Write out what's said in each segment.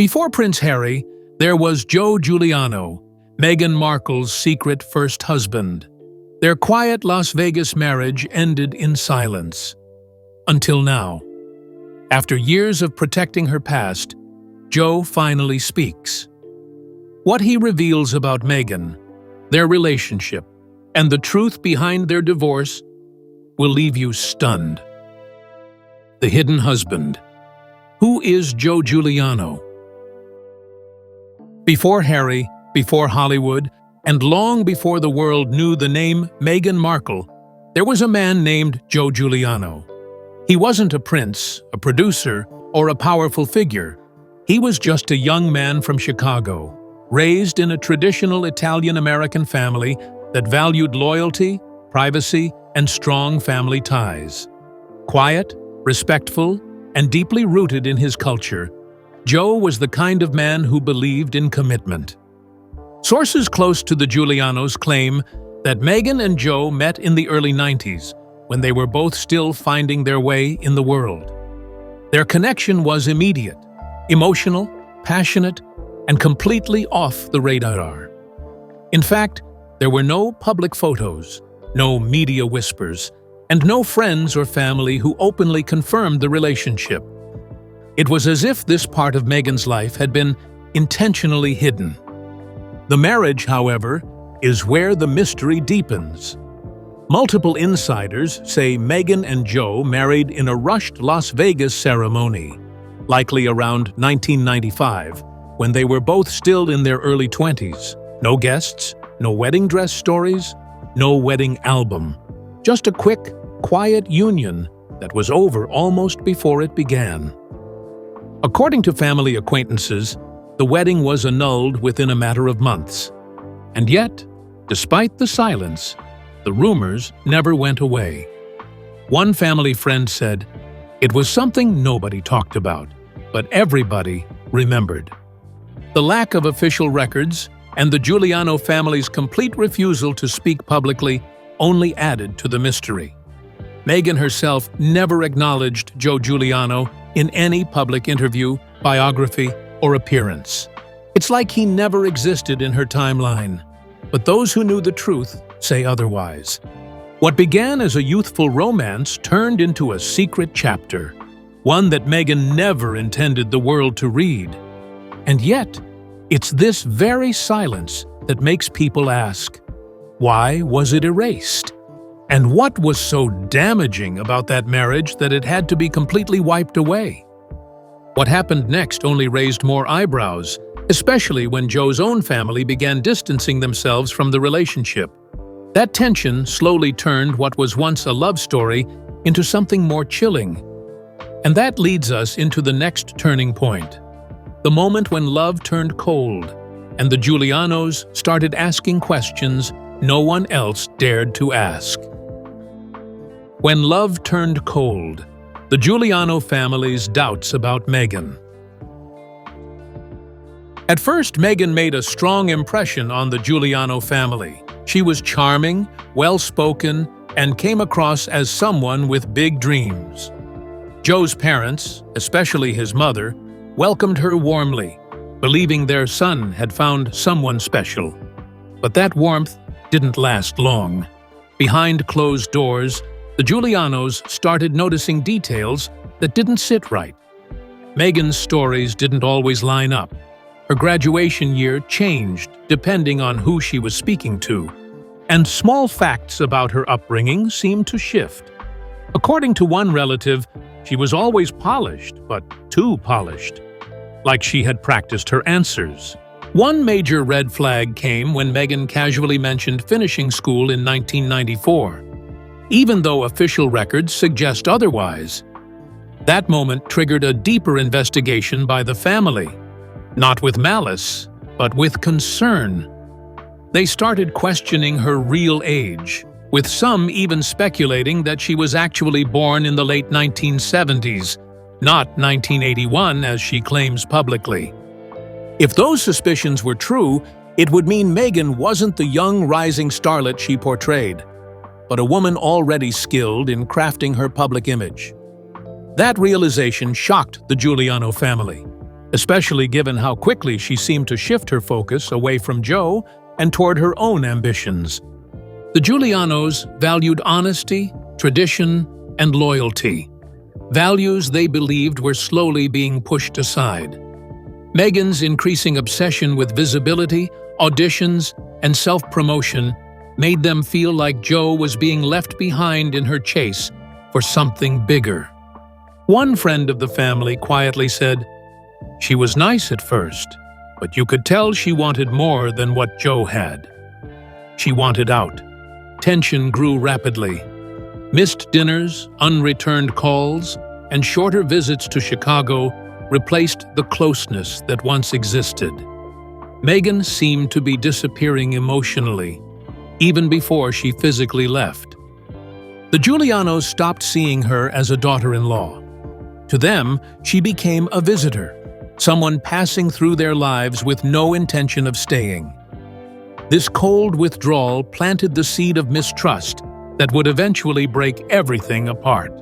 Before Prince Harry, there was Joe Giuliano, Meghan Markle's secret first husband. Their quiet Las Vegas marriage ended in silence. Until now. After years of protecting her past, Joe finally speaks. What he reveals about Meghan, their relationship, and the truth behind their divorce will leave you stunned. The hidden husband. Who is Joe Giuliano? Before Harry, before Hollywood, and long before the world knew the name Meghan Markle, there was a man named Joe Giuliano. He wasn't a prince, a producer, or a powerful figure. He was just a young man from Chicago, raised in a traditional Italian-American family that valued loyalty, privacy, and strong family ties. Quiet, respectful, and deeply rooted in his culture, Joe was the kind of man who believed in commitment. Sources close to the Giulianos claim that Meghan and Joe met in the early 90s, when they were both still finding their way in the world. Their connection was immediate, emotional, passionate, and completely off the radar. In fact, there were no public photos, no media whispers, and no friends or family who openly confirmed the relationship. It was as if this part of Meghan's life had been intentionally hidden. The marriage, however, is where the mystery deepens. Multiple insiders say Meghan and Joe married in a rushed Las Vegas ceremony, likely around 1995, when they were both still in their early 20s. No guests, no wedding dress stories, no wedding album. Just a quick, quiet union that was over almost before it began. According to family acquaintances, the wedding was annulled within a matter of months. And yet, despite the silence, the rumors never went away. One family friend said, "It was something nobody talked about, but everybody remembered." The lack of official records and the Giuliano family's complete refusal to speak publicly only added to the mystery. Meghan herself never acknowledged Joe Giuliano in any public interview, biography, or appearance. It's like he never existed in her timeline. But those who knew the truth say otherwise. What began as a youthful romance turned into a secret chapter, one that Meghan never intended the world to read. And yet, it's this very silence that makes people ask, why was it erased? And what was so damaging about that marriage that it had to be completely wiped away? What happened next only raised more eyebrows, especially when Joe's own family began distancing themselves from the relationship. That tension slowly turned what was once a love story into something more chilling. And that leads us into the next turning point. The moment when love turned cold, and the Giulianos started asking questions no one else dared to ask. When love turned cold, the Giuliano family's doubts about Meghan. At first, Meghan made a strong impression on the Giuliano family. She was charming, well-spoken, and came across as someone with big dreams. Joe's parents, especially his mother, welcomed her warmly, believing their son had found someone special. But that warmth didn't last long. Behind closed doors, the Giulianos started noticing details that didn't sit right. Meghan's stories didn't always line up. Her graduation year changed depending on who she was speaking to, and small facts about her upbringing seemed to shift. According to one relative, she was always polished, but too polished, like she had practiced her answers. One major red flag came when Meghan casually mentioned finishing school in 1994, even though official records suggest otherwise. That moment triggered a deeper investigation by the family, not with malice, but with concern. They started questioning her real age, with some even speculating that she was actually born in the late 1970s, not 1981 as she claims publicly. If those suspicions were true, it would mean Meghan wasn't the young rising starlet she portrayed, but a woman already skilled in crafting her public image. That realization shocked the Giuliano family. especially given how quickly she seemed to shift her focus away from Joe and toward her own ambitions. The Giulianos valued honesty, tradition, and loyalty, values they believed were slowly being pushed aside. Meghan's increasing obsession with visibility, auditions, and self-promotion made them feel like Joe was being left behind in her chase for something bigger. One friend of the family quietly said, "She was nice at first, but you could tell she wanted more than what Joe had." She wanted out. Tension grew rapidly. Missed dinners, unreturned calls, and shorter visits to Chicago replaced the closeness that once existed. Meghan seemed to be disappearing emotionally, even before she physically left. The Giulianos stopped seeing her as a daughter-in-law. To them, she became a visitor, someone passing through their lives with no intention of staying. This cold withdrawal planted the seed of mistrust that would eventually break everything apart.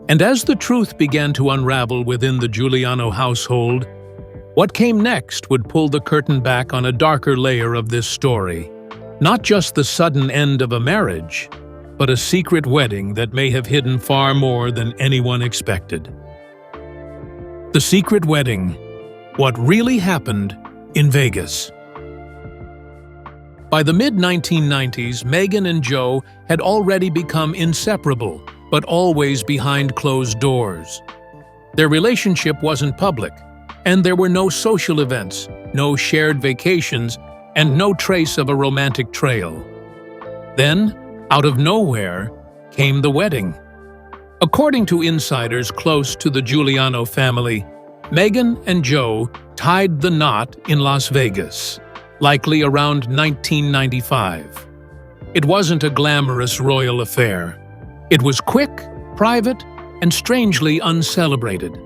And as the truth began to unravel within the Giuliano household, what came next would pull the curtain back on a darker layer of this story. Not just the sudden end of a marriage, but a secret wedding that may have hidden far more than anyone expected. The secret wedding. What really happened in Vegas. By the mid-1990s, Meghan and Joe had already become inseparable, but always behind closed doors. Their relationship wasn't public, and there were no social events, no shared vacations, and no trace of a romantic trail. Then, out of nowhere, came the wedding. According to insiders close to the Giuliano family, Meghan and Joe tied the knot in Las Vegas, likely around 1995. It wasn't a glamorous royal affair. It was quick, private, and strangely uncelebrated.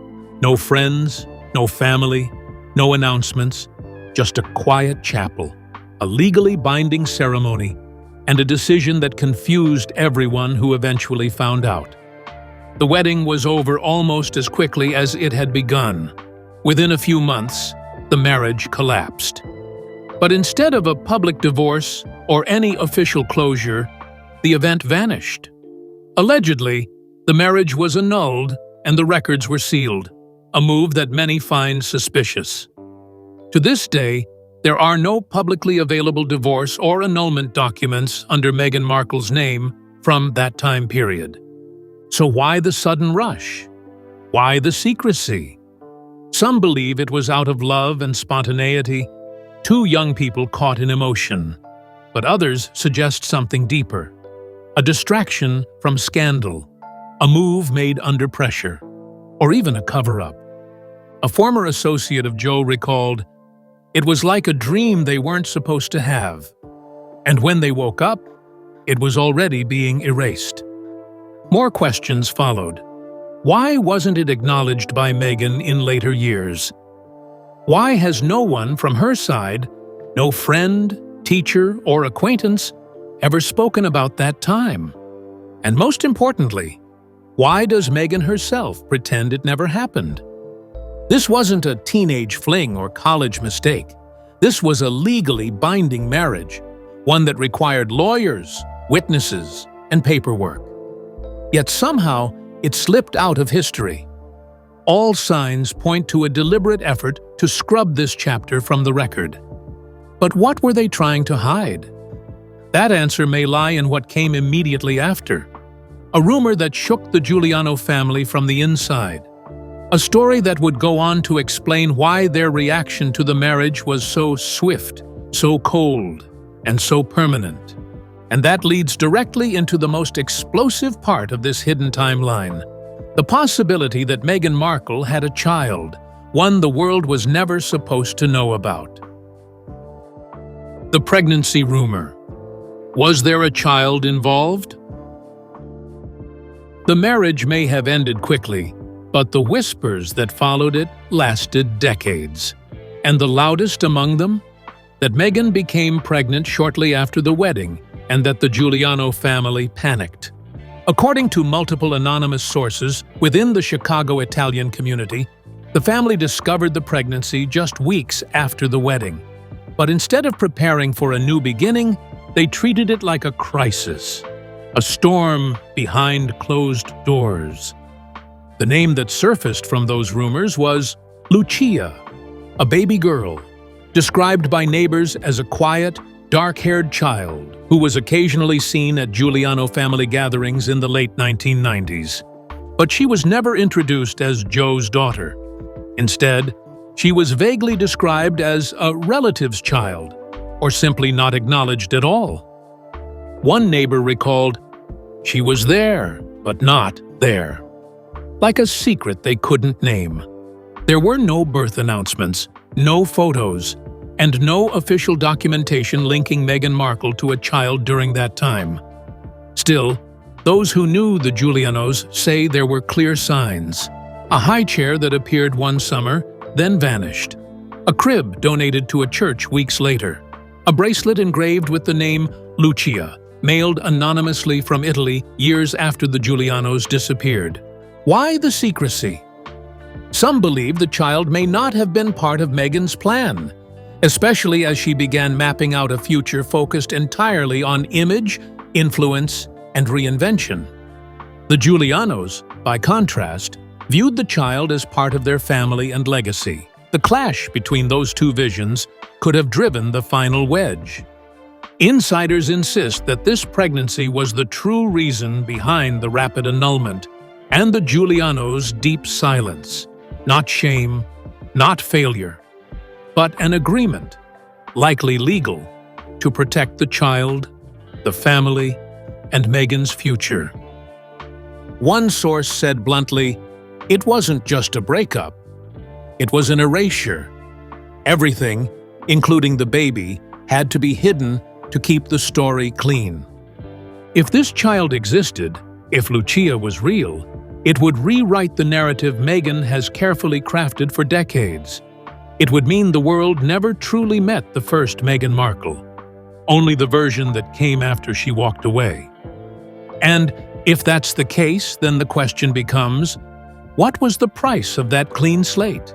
No friends, no family, no announcements, just a quiet chapel, a legally binding ceremony, and a decision that confused everyone who eventually found out. The wedding was over almost as quickly as it had begun. Within a few months, the marriage collapsed. But instead of a public divorce or any official closure, the event vanished. Allegedly, the marriage was annulled and the records were sealed, a move that many find suspicious. To this day, there are no publicly available divorce or annulment documents under Meghan Markle's name from that time period. So why the sudden rush? Why the secrecy? Some believe it was out of love and spontaneity, two young people caught in emotion, but others suggest something deeper. A distraction from scandal, a move made under pressure, or even a cover-up. A former associate of Joe recalled, "It was like a dream they weren't supposed to have. And when they woke up, it was already being erased." More questions followed. Why wasn't it acknowledged by Meghan in later years? Why has no one from her side, no friend, teacher, or acquaintance, ever spoken about that time? And most importantly, why does Meghan herself pretend it never happened? This wasn't a teenage fling or college mistake. This was a legally binding marriage, one that required lawyers, witnesses, and paperwork. Yet somehow, it slipped out of history. All signs point to a deliberate effort to scrub this chapter from the record. But what were they trying to hide? That answer may lie in what came immediately after. A rumor that shook the Giuliano family from the inside. A story that would go on to explain why their reaction to the marriage was so swift, so cold, and so permanent. And that leads directly into the most explosive part of this hidden timeline. The possibility that Meghan Markle had a child, one the world was never supposed to know about. The pregnancy rumor. Was there a child involved? The marriage may have ended quickly, but the whispers that followed it lasted decades. And the loudest among them? That Meghan became pregnant shortly after the wedding, and that the Giuliano family panicked. According to multiple anonymous sources within the Chicago Italian community, The family discovered the pregnancy just weeks after the wedding. But instead of preparing for a new beginning, they treated it like a crisis, a storm behind closed doors. The name that surfaced from those rumors was Lucia, a baby girl, described by neighbors as a quiet, dark-haired child who was occasionally seen at Giuliano family gatherings in the late 1990s. But she was never introduced as Joe's daughter. Instead, she was vaguely described as a relative's child, or simply not acknowledged at all. One neighbor recalled, "She was there, but not there," like a secret they couldn't name. There were no birth announcements, no photos, and no official documentation linking Meghan Markle to a child during that time. Still, those who knew the Giulianos say there were clear signs. A high chair that appeared one summer, then vanished. A crib donated to a church weeks later. A bracelet engraved with the name Lucia, mailed anonymously from Italy years after the Giulianos disappeared. Why the secrecy? Some believe the child may not have been part of Meghan's plan, especially as she began mapping out a future focused entirely on image, influence, and reinvention. The Giulianos, by contrast, viewed the child as part of their family and legacy. The clash between those two visions could have driven the final wedge. Insiders insist that this pregnancy was the true reason behind the rapid annulment and the Giulianos' deep silence. Not shame, not failure, but an agreement, likely legal, to protect the child, the family, and Meghan's future. One source said bluntly, "It wasn't just a breakup. It was an erasure. Everything, including the baby, had to be hidden to keep the story clean." If this child existed, if Lucia was real, it would rewrite the narrative Meghan has carefully crafted for decades. It would mean the world never truly met the first Meghan Markle, only the version that came after she walked away. And if that's the case, then the question becomes, what was the price of that clean slate?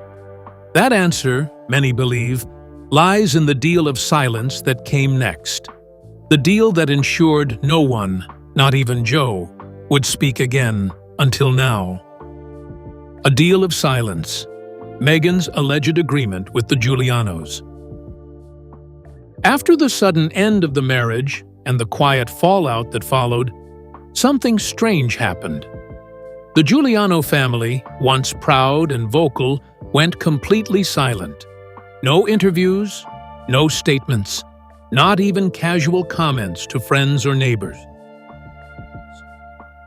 That answer, many believe, lies in the deal of silence that came next. The deal that ensured no one, not even Joe, would speak again until now. A deal of silence, Meghan's alleged agreement with the Giulianos. After the sudden end of the marriage and the quiet fallout that followed, something strange happened. The Giuliano family, once proud and vocal, went completely silent. No interviews, no statements, not even casual comments to friends or neighbors.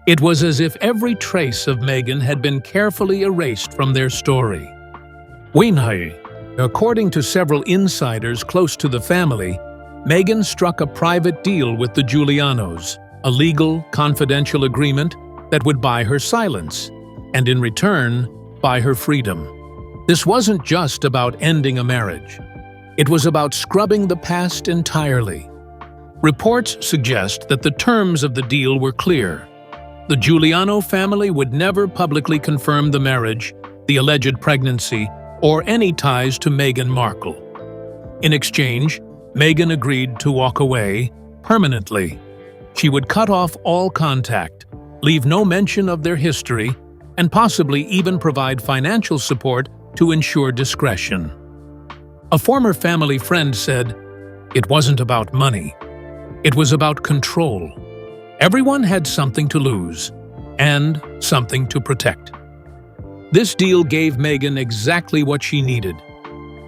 It was as if every trace of Meghan had been carefully erased from their story. According to several insiders close to the family, Meghan struck a private deal with the Giulianos, a legal, confidential agreement that would buy her silence, and in return, buy her freedom. This wasn't just about ending a marriage. It was about scrubbing the past entirely. Reports suggest that the terms of the deal were clear. The Giuliano family would never publicly confirm the marriage, the alleged pregnancy, or any ties to Meghan Markle. In exchange, Meghan agreed to walk away permanently. She would cut off all contact, leave no mention of their history, and possibly even provide financial support to ensure discretion. A former family friend said, "It wasn't about money. It was about control. Everyone had something to lose, and something to protect." This deal gave Meghan exactly what she needed: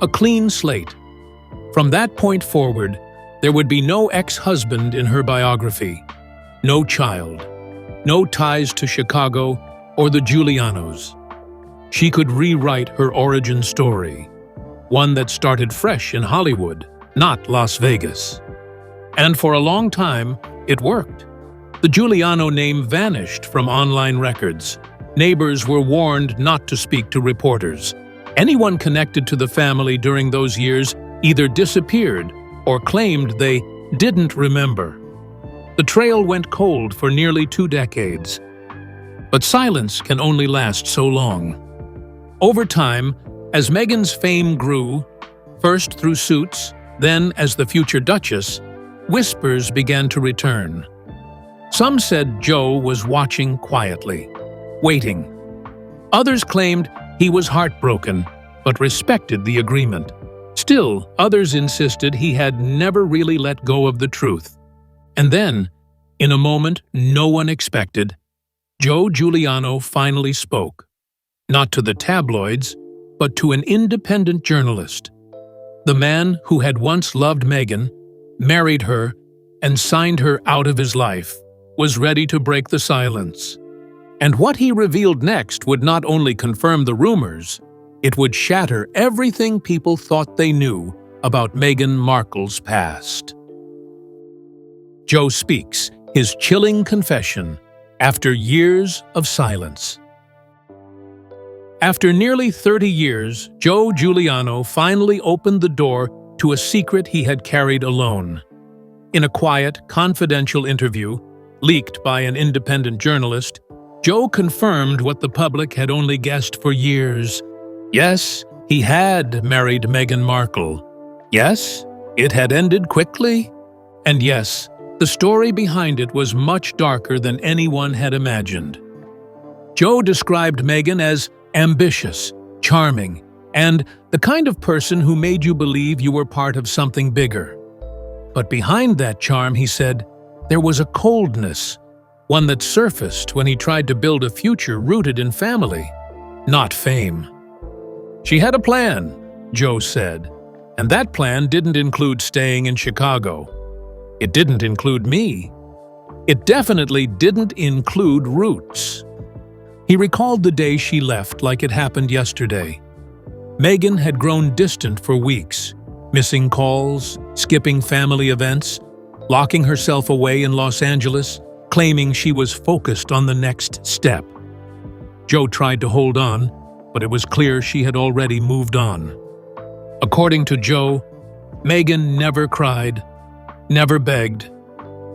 a clean slate. From that point forward, there would be no ex-husband in her biography, no child, no ties to Chicago or the Giulianos. She could rewrite her origin story, one that started fresh in Hollywood, not Las Vegas. And for a long time, it worked. The Giuliano name vanished from online records. Neighbors were warned not to speak to reporters. Anyone connected to the family during those years either disappeared or claimed they didn't remember. The trail went cold for nearly 2 decades. But silence can only last so long. Over time, as Meghan's fame grew, first through suits, then as the future Duchess, whispers began to return. Some said Joe was watching quietly, waiting. Others claimed he was heartbroken, but respected the agreement. Still, others insisted he had never really let go of the truth. And then, in a moment no one expected, Joe Giuliano finally spoke. Not to the tabloids, but to an independent journalist. The man who had once loved Meghan, married her, and signed her out of his life, was ready to break the silence. And what he revealed next would not only confirm the rumors, it would shatter everything people thought they knew about Meghan Markle's past. Joe speaks his chilling confession after years of silence. After nearly 30 years, Joe Giuliano finally opened the door to a secret he had carried alone. In a quiet, confidential interview, leaked by an independent journalist, Joe confirmed what the public had only guessed for years. Yes, he had married Meghan Markle. Yes, it had ended quickly. And yes, the story behind it was much darker than anyone had imagined. Joe described Meghan as ambitious, charming, and the kind of person who made you believe you were part of something bigger. But behind that charm, he said, there was a coldness, one that surfaced when he tried to build a future rooted in family, not fame. She had a plan, Joe said, and that plan didn't include staying in Chicago. It didn't include me. It definitely didn't include roots. He recalled the day she left like it happened yesterday. Meghan had grown distant for weeks, missing calls, skipping family events, locking herself away in Los Angeles, claiming she was focused on the next step. Joe tried to hold on, but it was clear she had already moved on. According to Joe, Meghan never cried, never begged,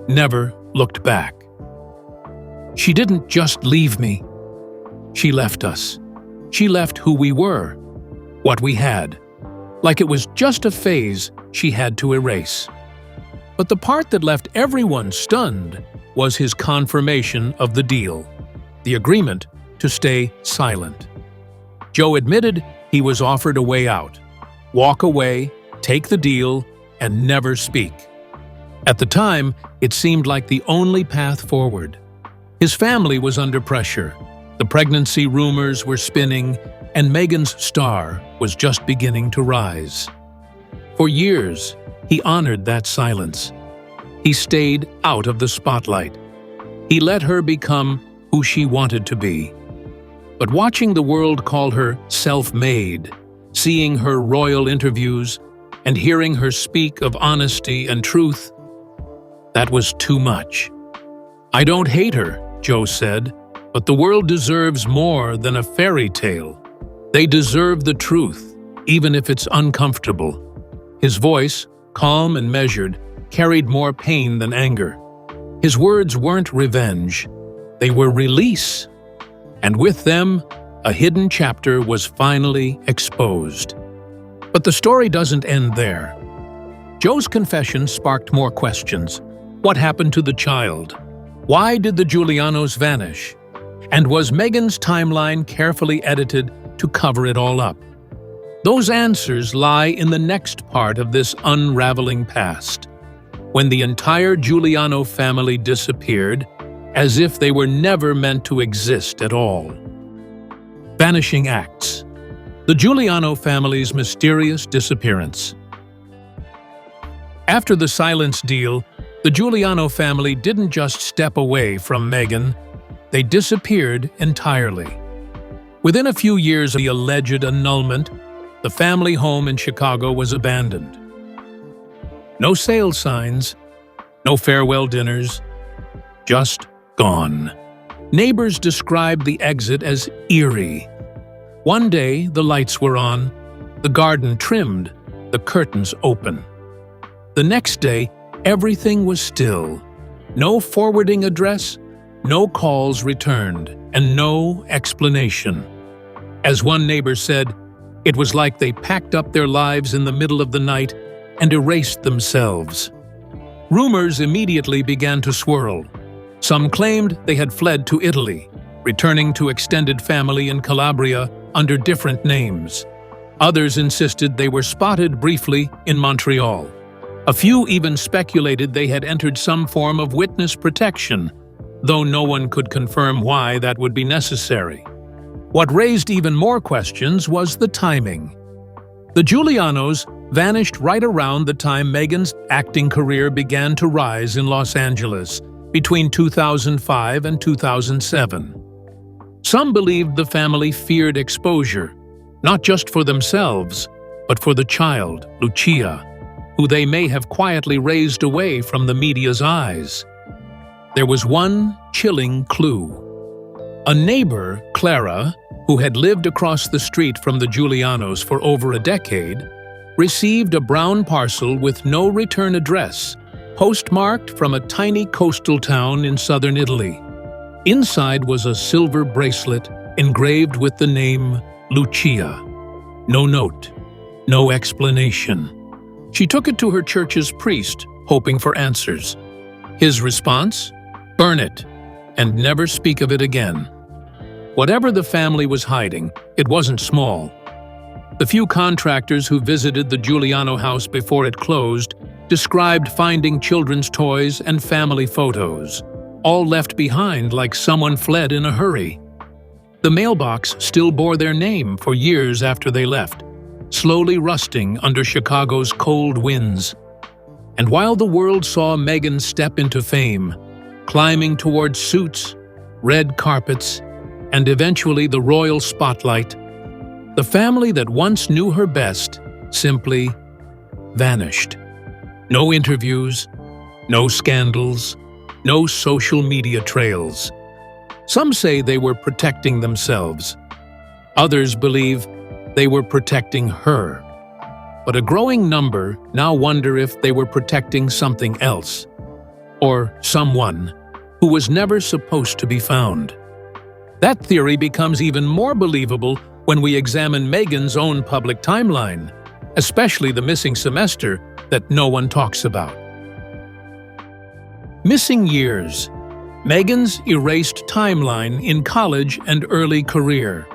never looked back. She didn't just leave me. She left us. She left who we were, what we had, like it was just a phase she had to erase. But the part that left everyone stunned was his confirmation of the deal, the agreement to stay silent. Joe admitted he was offered a way out, walk away, take the deal, and never speak. At the time, it seemed like the only path forward. His family was under pressure, the pregnancy rumors were spinning, and Meghan's star was just beginning to rise. For years, he honored that silence. He stayed out of the spotlight. He let her become who she wanted to be. But watching the world call her self-made, seeing her royal interviews, and hearing her speak of honesty and truth, that was too much. I don't hate her, Joe said, but the world deserves more than a fairy tale. They deserve the truth, even if it's uncomfortable. His voice, calm and measured, carried more pain than anger. His words weren't revenge, they were release. And with them, a hidden chapter was finally exposed. But the story doesn't end there. Joe's confession sparked more questions. What happened to the child? Why did the Giulianos vanish? And was Meghan's timeline carefully edited to cover it all up? Those answers lie in the next part of this unraveling past, when the entire Giuliano family disappeared, as if they were never meant to exist at all. Vanishing acts. The Giuliano family's mysterious disappearance. After the silence deal, the Giuliano family didn't just step away from Meghan, they disappeared entirely. Within a few years of the alleged annulment, the family home in Chicago was abandoned. No sale signs, no farewell dinners, just gone. Neighbors described the exit as eerie. One day, the lights were on, the garden trimmed, the curtains open. The next day, everything was still. No forwarding address, no calls returned, and no explanation. As one neighbor said, it was like they packed up their lives in the middle of the night and erased themselves. Rumors immediately began to swirl. Some claimed they had fled to Italy, returning to extended family in Calabria under different names. Others insisted they were spotted briefly in Montreal. A few even speculated they had entered some form of witness protection, though no one could confirm why that would be necessary. What raised even more questions was the timing. The Giulianos vanished right around the time Meghan's acting career began to rise in Los Angeles, between 2005 and 2007. Some believed the family feared exposure, not just for themselves, but for the child, Lucia, who they may have quietly raised away from the media's eyes. There was one chilling clue. A neighbor, Clara, who had lived across the street from the Giulianos for over a decade, received a brown parcel with no return address, postmarked from a tiny coastal town in southern Italy. Inside was a silver bracelet engraved with the name Lucia. No note, no explanation. She took it to her church's priest, hoping for answers. His response? Burn it, and never speak of it again. Whatever the family was hiding, it wasn't small. The few contractors who visited the Giuliano house before it closed described finding children's toys and family photos, all left behind like someone fled in a hurry. The mailbox still bore their name for years after they left, slowly rusting under Chicago's cold winds. And while the world saw Meghan step into fame, climbing towards suits, red carpets, and eventually the royal spotlight, the family that once knew her best simply vanished. No interviews, no scandals, no social media trails. Some say they were protecting themselves. Others believe they were protecting her. But a growing number now wonder if they were protecting something else, or someone who was never supposed to be found. That theory becomes even more believable when we examine Meghan's own public timeline, especially the missing semester that no one talks about. Missing years. Meghan's erased timeline in college and early career.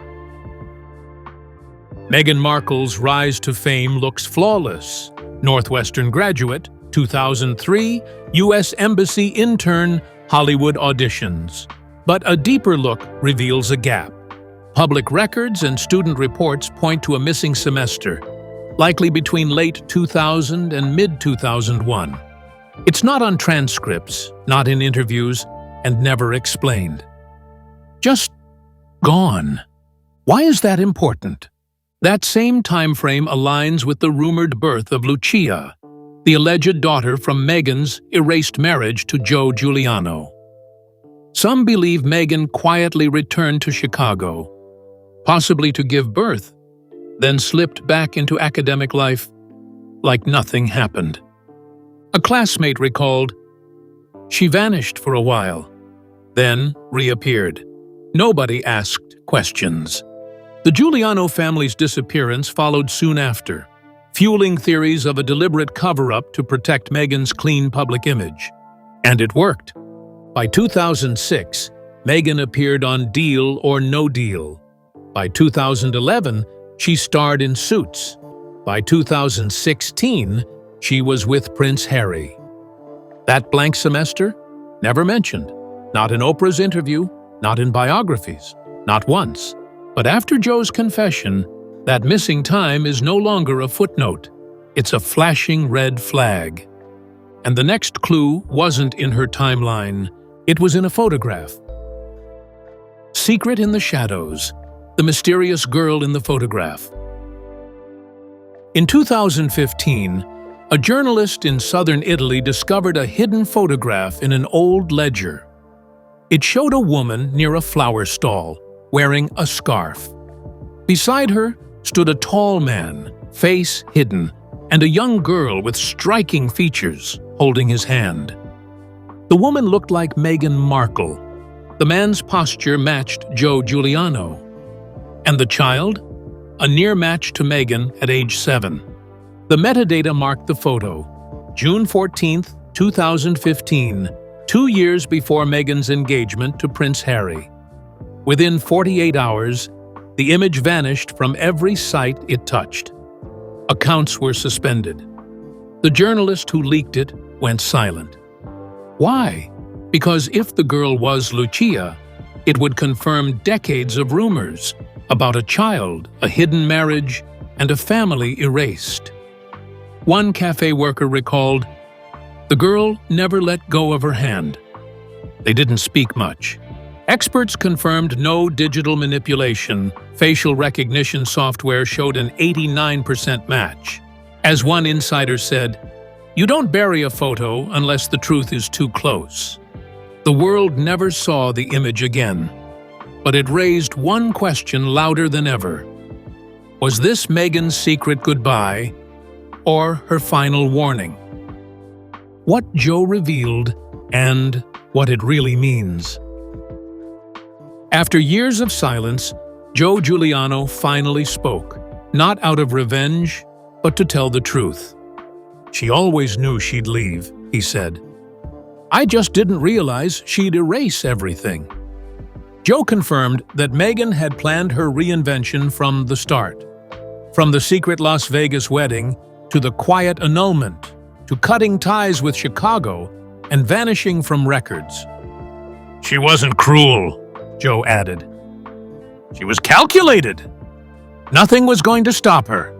Meghan Markle's rise to fame looks flawless. Northwestern graduate, 2003, U.S. Embassy intern, Hollywood auditions. But a deeper look reveals a gap. Public records and student reports point to a missing semester, likely between late 2000 and mid-2001. It's not on transcripts, not in interviews, and never explained. Just gone. Why is that important? That same time frame aligns with the rumored birth of Lucia, the alleged daughter from Meghan's erased marriage to Joe Giuliano. Some believe Meghan quietly returned to Chicago, possibly to give birth, then slipped back into academic life like nothing happened. A classmate recalled, "She vanished for a while, then reappeared. Nobody asked questions." The Giuliano family's disappearance followed soon after, fueling theories of a deliberate cover-up to protect Meghan's clean public image. And it worked. By 2006, Meghan appeared on Deal or No Deal. By 2011, she starred in Suits. By 2016, she was with Prince Harry. That blank semester? Never mentioned. Not in Oprah's interview, not in biographies, not once. But after Joe's confession, that missing time is no longer a footnote. It's a flashing red flag. And the next clue wasn't in her timeline. It was in a photograph. Secret in the shadows. The mysterious girl in the photograph. In 2015, a journalist in southern Italy discovered a hidden photograph in an old ledger. It showed a woman near a flower stall, wearing a scarf. Beside her stood a tall man, face hidden, and a young girl with striking features, holding his hand. The woman looked like Meghan Markle. The man's posture matched Joe Giuliano. And the child? A near match to Meghan at age 7. The metadata marked the photo. June 14, 2015, 2 years before Meghan's engagement to Prince Harry. Within 48 hours, the image vanished from every site it touched. Accounts were suspended. The journalist who leaked it went silent. Why? Because if the girl was Lucia, it would confirm decades of rumors about a child, a hidden marriage, and a family erased. One cafe worker recalled, "The girl never let go of her hand." They didn't speak much. Experts confirmed no digital manipulation. Facial recognition software showed an 89% match. As one insider said, "You don't bury a photo unless the truth is too close." The world never saw the image again, but it raised one question louder than ever. Was this Meghan's secret goodbye, or her final warning? What Joe revealed, and what it really means. After years of silence, Joe Giuliano finally spoke, not out of revenge, but to tell the truth. "She always knew she'd leave," he said. "I just didn't realize she'd erase everything." Joe confirmed that Meghan had planned her reinvention from the start. From the secret Las Vegas wedding, to the quiet annulment, to cutting ties with Chicago and vanishing from records. "She wasn't cruel," Joe added. "She was calculated. Nothing was going to stop her."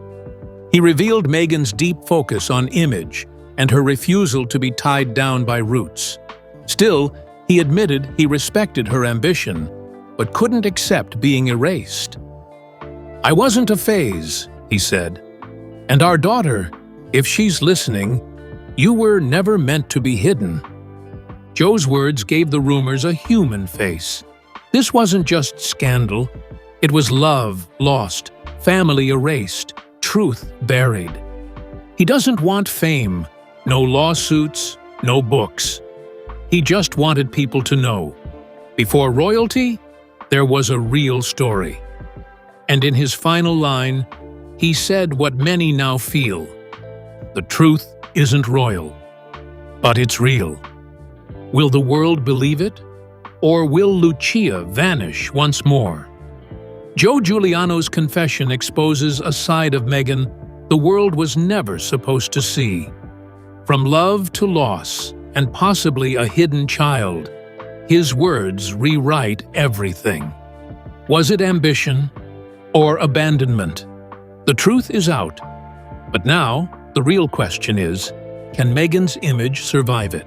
He revealed Meghan's deep focus on image and her refusal to be tied down by roots. Still, he admitted he respected her ambition, but couldn't accept being erased. "I wasn't a phase," he said. "And our daughter, if she's listening, you were never meant to be hidden." Joe's words gave the rumors a human face. This wasn't just scandal. It was love lost, family erased, truth buried. He doesn't want fame, no lawsuits, no books. He just wanted people to know. Before royalty, there was a real story. And in his final line, he said what many now feel. The truth isn't royal, but it's real. Will the world believe it? Or will Lucia vanish once more? Joe Giuliano's confession exposes a side of Meghan the world was never supposed to see. From love to loss, and possibly a hidden child, his words rewrite everything. Was it ambition or abandonment? The truth is out. But now, the real question is, can Meghan's image survive it?